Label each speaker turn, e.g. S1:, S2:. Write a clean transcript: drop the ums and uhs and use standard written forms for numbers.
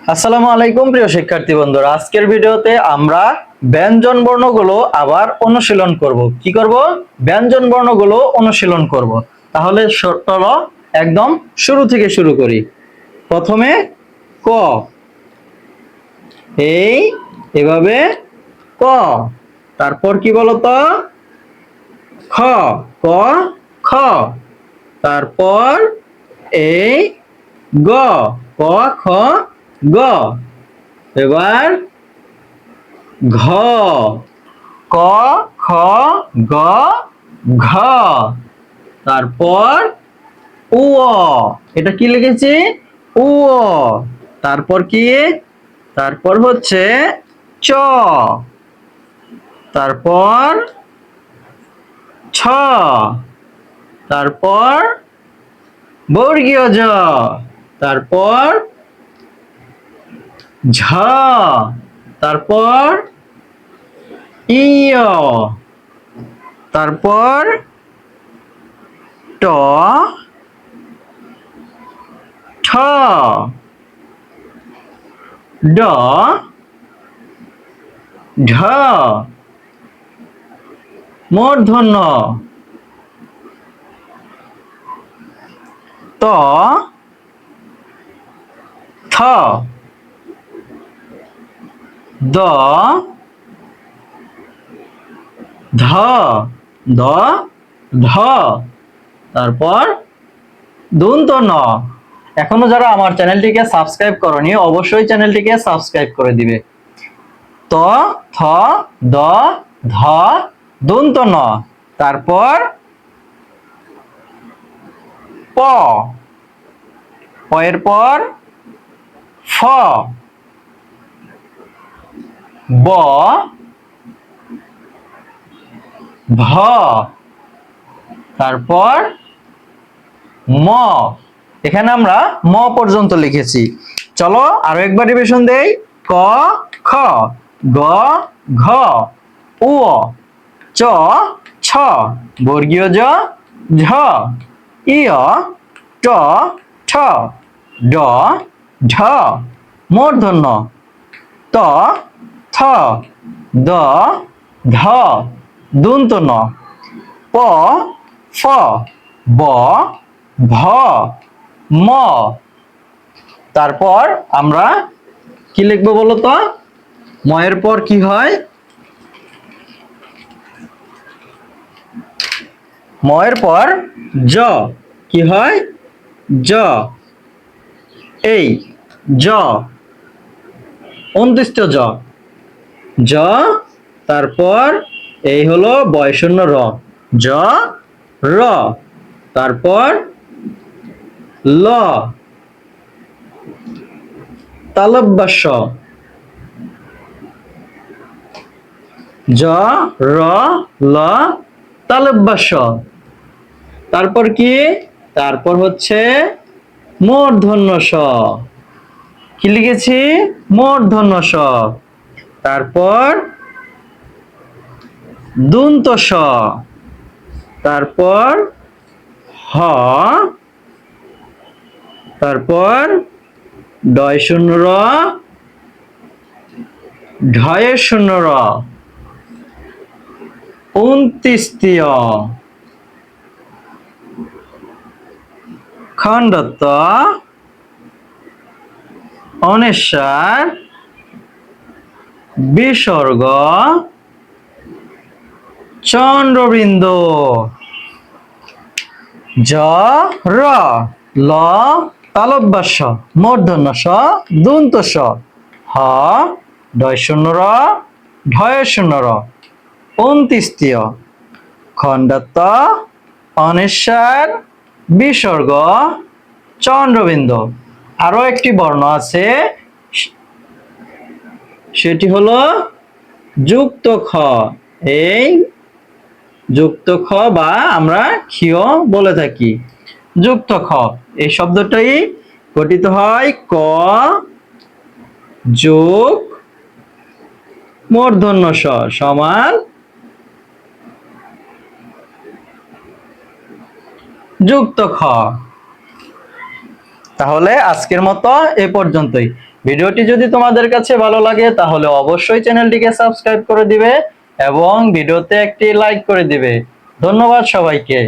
S1: আসসালামু আলাইকুম প্রিয় শিক্ষার্থী বন্ধুরা, আজকের ভিডিওতে আমরা ব্যঞ্জন বর্ণগুলো আবার অনুশীলন করব। কি করব? ব্যঞ্জন বর্ণগুলো অনুশীলন করব। তাহলে চলো একদম শুরু থেকে শুরু করি। প্রথমে ক, এই এভাবে ক। তারপর কি বলতো? খ, ক খ। তারপর এই গ, ক খ গ। এবার ঘ, ক খ গ ঘ। তারপর উ, এটা কি লিখেছি? উ। তারপর কি? তারপর হচ্ছে চ। তারপর ছ। তারপর বর্গীয় জ। তারপর ঝ। তারপর ইয়। তারপর ট, ঠ, ড, ঢ। মূর্ধন্য ত, থ, দ, ধ, দ, ধ। তারপর দন্ত ন। এখনো যারা আমার চ্যানেলটিকে সাবস্ক্রাইব করনি অবশ্যই চ্যানেলটিকে সাবস্ক্রাইব করে দিবে। ত, থ, দ, ধ, দন্ত ন। তারপর প, প এর পর ফ, ব, ভ। তারপর ম। এখানে আমরা ম পর্যন্ত লিখেছি। চলো আরো একবার রিভিশন দেই। ক, খ, গ, ঘ, উ, চ, ছ, বর্গীয় জ, ঝ, ইয়, ট, ঠ, ড, ঢ। মূর্ধন্য ত, থ, দ, ধ, দন্ত ন। প, ফ, ব, ভ, ম। তারপর আমরা কি লিখবো বলতো? ম এর পর কি হয়? ম এর পর জ। কি হয়? জ। এই জ, অন্ত্যেষ্ঠ জ, জ। তারপর এই হলো বয়শূন্য র, জ, র। তারপর ল, তালব্য শ, জ, র, ল, তালব্য শ। তারপর কি? তারপর হচ্ছে মূর্ধন্য ষ। কি লিখেছি? মূর্ধন্য ষ। তারপর দন্ত স। তারপর হ। তারপর ডয় শূন্য র, ঢয়ে শূন্য র, অন্ত্যেষ্টিয়, খণ্ডত্ব, অনেস্বার, বিসর্গ, চন্দ্রবিন্দু। জ, র, ল, তালব্য শ, মূর্ধন্য ষ, দন্ত স, হ, ডয় শূন্য র, ঢয় শূন্য র, অন্ত্যেষ্টিয়, খণ্ডত্ব, অনেস্বার, বিসর্গ, চন্দ্রবিন্দু। আরো একটি বর্ণ আছে, সেটি হলো যুক্ত খ। এই যুক্ত খ বা আমরা ক্ষীয় বলে থাকি। যুক্ত খ এই শব্দটাই গঠিত হয় ক যোগ মূর্ধন্য ষ সমান যুক্ত খ। তাহলে আজকের মতো এ পর্যন্তই। ভিডিওটি যদি তোমাদের কাছে ভালো লাগে তাহলে অবশ্যই চ্যানেলটিকে সাবস্ক্রাইব করে দিবে এবং ভিডিওতে একটি লাইক করে দিবে। ধন্যবাদ সবাইকে।